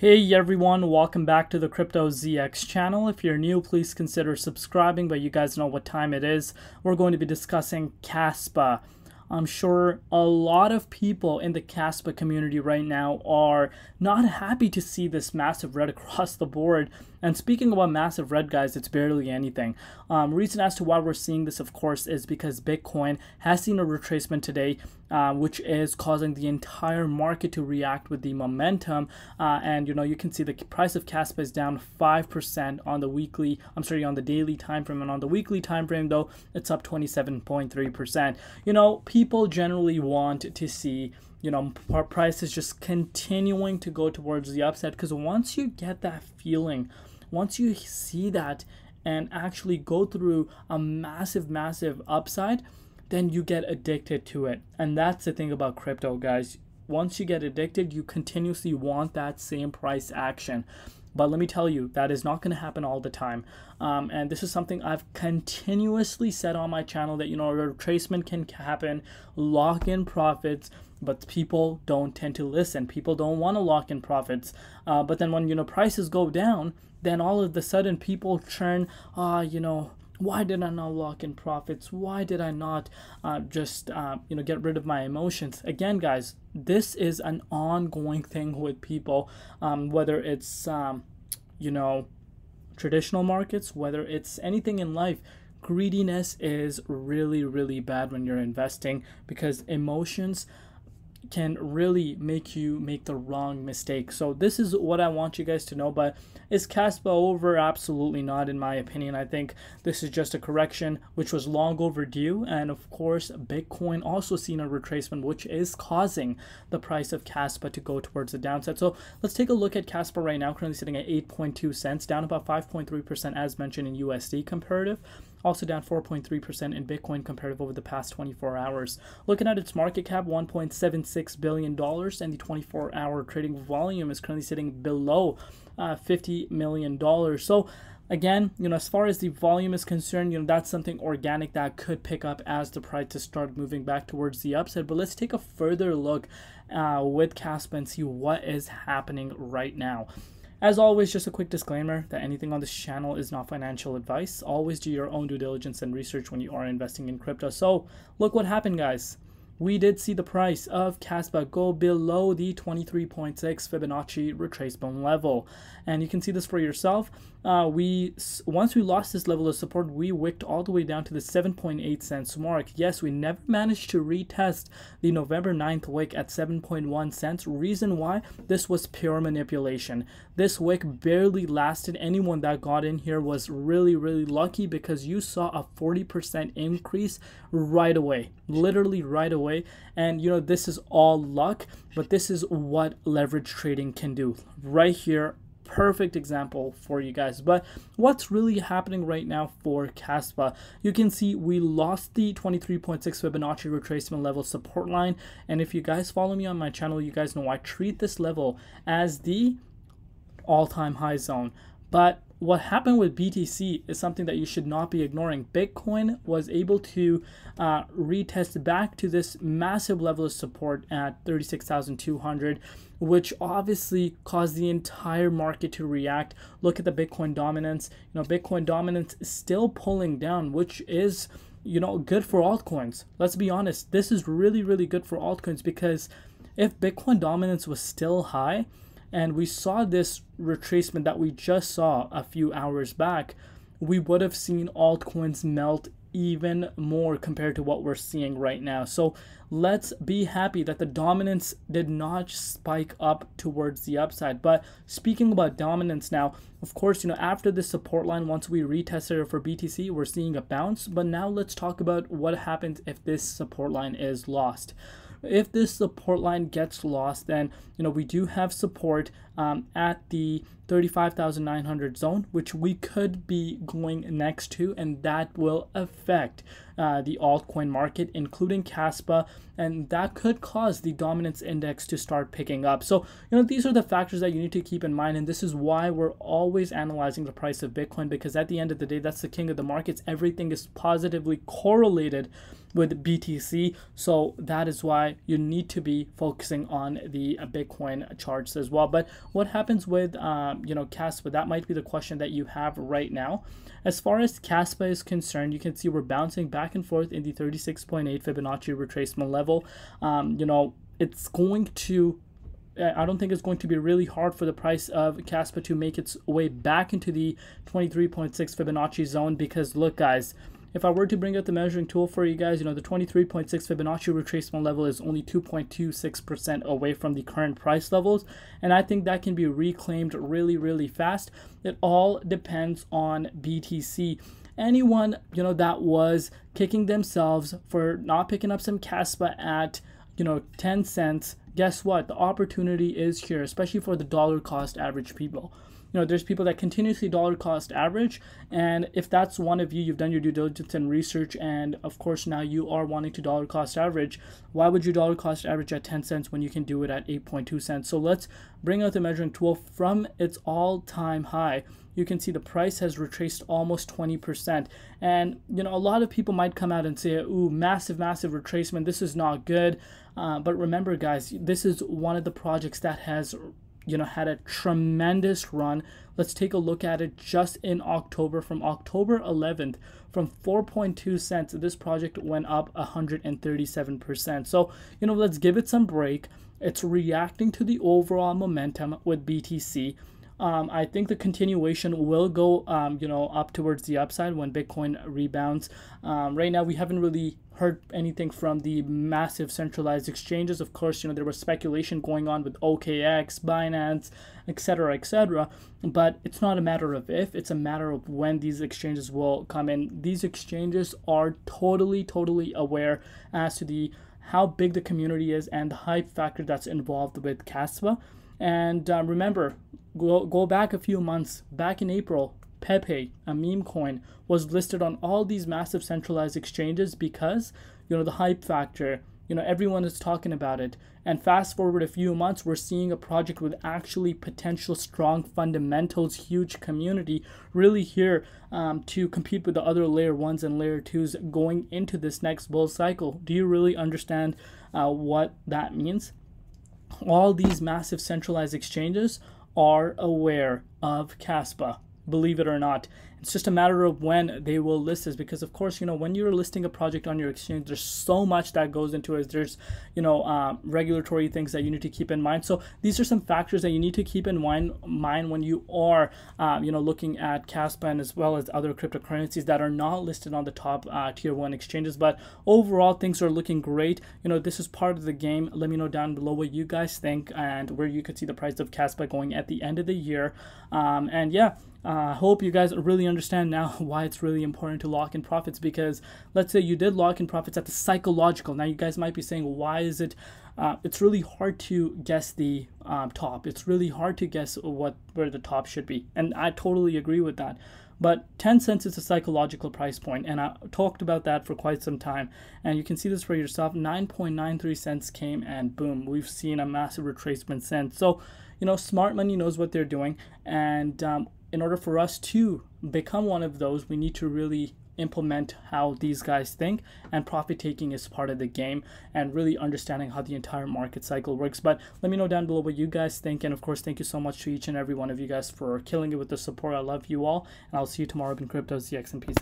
Hey everyone, welcome back to the Crypto ZX channel. If you're new, please consider subscribing, but you guys know what time it is. We're going to be discussing Kaspa. I'm sure a lot of people in the Kaspa community right now are not happy to see this massive red across the board. And speaking about massive red, guys, it's barely anything. Reason as to why we're seeing this, of course, is because Bitcoin has seen a retracement today, which is causing the entire market to react with the momentum. And you can see the price of Kaspa is down 5% on the weekly. on the daily time frame, and on the weekly time frame, though, it's up 27.3%. People generally want to see our prices just continuing to go towards the upside, because once you get that feeling, once you see that and actually go through a massive upside, then you get addicted to it. And that's the thing about crypto, guys. Once you get addicted, you continuously want that same price action. But let me tell you, that is not going to happen all the time. And this is something I've continuously said on my channel, that, a retracement can happen, lock in profits, but people don't tend to listen. People don't want to lock in profits. But then when, prices go down, then all of a sudden people turn, why did I not lock in profits? Why did I not just get rid of my emotions? Again, guys, this is an ongoing thing with people, whether it's traditional markets, whether it's anything in life. Greediness is really bad when you're investing, because emotions can really make you make the wrong mistake. So this is what I want you guys to know. But is Kaspa over? Absolutely not, in my opinion. I think this is just a correction which was long overdue, and of course Bitcoin also seen a retracement, which is causing the price of Kaspa to go towards the downside. So let's take a look at Kaspa right now, currently sitting at 8.2 cents, down about 5.3% as mentioned in USD comparative. Also down 4.3% in Bitcoin comparative over the past 24 hours. Looking at its market cap, $1.76 billion, and the 24-hour trading volume is currently sitting below $50 million. So again, as far as the volume is concerned, that's something organic that could pick up as the price to start moving back towards the upside. But let's take a further look with Kaspa and see what is happening right now. As always, just a quick disclaimer that anything on this channel is not financial advice. Always do your own due diligence and research when you are investing in crypto. So look what happened, guys. We did see the price of Kaspa go below the 23.6 Fibonacci retracement level. And you can see this for yourself. Once we lost this level of support, we wicked all the way down to the 7.8 cents mark. Yes, we never managed to retest the November 9th wick at 7.1 cents. Reason why? This was pure manipulation. This wick barely lasted. Anyone that got in here was really lucky, because you saw a 40% increase right away, literally right away. And this is all luck, but this is what leverage trading can do right here. Perfect example for you guys. But what's really happening right now for Kaspa? You can see we lost the 23.6 Fibonacci retracement level support line, and if you guys follow me on my channel, you guys know I treat this level as the all-time high zone. But what happened with BTC is something that you should not be ignoring. Bitcoin was able to retest back to this massive level of support at 36,200, which obviously caused the entire market to react. Look at the Bitcoin dominance. Bitcoin dominance is still pulling down, which is good for altcoins. Let's be honest, this is really good for altcoins, because if Bitcoin dominance was still high, and we saw this retracement that we just saw a few hours back, we would have seen altcoins melt even more compared to what we're seeing right now. So let's be happy that the dominance did not spike up towards the upside. But speaking about dominance now, of course, after this support line, once we retested it for BTC, we're seeing a bounce. But now let's talk about what happens if this support line is lost. If this support line gets lost, then we do have support at the 35,900 zone, which we could be going next to, and that will affect the altcoin market, including Kaspa, and that could cause the dominance index to start picking up. So, these are the factors that you need to keep in mind, and this is why we're always analyzing the price of Bitcoin, because at the end of the day, that's the king of the markets. Everything is positively correlated with BTC, so that is why you need to be focusing on the Bitcoin charts as well. But what happens with Kaspa? That might be the question that you have right now. As far as Kaspa is concerned, you can see we're bouncing back and forth in the 36.8 Fibonacci retracement level. It's going to I don't think it's going to be really hard for the price of Kaspa to make its way back into the 23.6 Fibonacci zone, because look guys, if I were to bring out the measuring tool for you guys, the 23.6 Fibonacci retracement level is only 2.26% away from the current price levels, and I think that can be reclaimed really, really fast. It all depends on BTC. Anyone, that was kicking themselves for not picking up some Kaspa at, 10 cents, guess what? The opportunity is here, especially for the dollar cost average people. There's people that continuously dollar cost average, and if that's one of you, you've done your due diligence and research, and of course now you are wanting to dollar cost average. Why would you dollar cost average at 10 cents when you can do it at 8.2 cents? So let's bring out the measuring tool from its all-time high. You can see the price has retraced almost 20%, and a lot of people might come out and say, ooh, massive retracement, this is not good. But remember guys, this is one of the projects that has had a tremendous run. Let's take a look at it just in October. From October 11th, from 4.2 cents, this project went up 137%. So, let's give it some break. It's reacting to the overall momentum with BTC. I think the continuation will go, up towards the upside when Bitcoin rebounds. Right now, we haven't really heard anything from the massive centralized exchanges. Of course, there was speculation going on with OKX, Binance, etc., but it's not a matter of if, it's a matter of when these exchanges will come in. These exchanges are totally aware as to how big the community is and the hype factor that's involved with Kaspa. And remember, go back a few months, back in April, Pepe, a meme coin, was listed on all these massive centralized exchanges because, the hype factor, everyone is talking about it. And fast forward a few months, we're seeing a project with actually potential strong fundamentals, huge community, really here to compete with the other layer 1s and layer 2s going into this next bull cycle. Do you really understand what that means? All these massive centralized exchanges are aware of Kaspa, believe it or not. It's just a matter of when they will list this, because of course, when you're listing a project on your exchange, there's so much that goes into it. There's, regulatory things that you need to keep in mind. So these are some factors that you need to keep in mind when you are, looking at Kaspa and as well as other cryptocurrencies that are not listed on the top tier 1 exchanges. But overall, things are looking great. This is part of the game. Let me know down below what you guys think and where you could see the price of Kaspa going at the end of the year. And yeah, I hope you guys really understand now why it's really important to lock in profits, because let's say you did lock in profits at the psychological. Now you guys might be saying, why is it it's really hard to guess the top. It's really hard to guess where the top should be, and I totally agree with that. But 10 cents is a psychological price point, and I talked about that for quite some time. And you can see this for yourself. 9.93 cents came, and boom, we've seen a massive retracement since. So, smart money knows what they're doing, and in order for us to become one of those, we need to really implement how these guys think, and profit taking is part of the game, and really understanding how the entire market cycle works. But let me know down below what you guys think, and of course, thank you so much to each and every one of you guys for killing it with the support. I love you all, and I'll see you tomorrow in Crypto ZX and peace.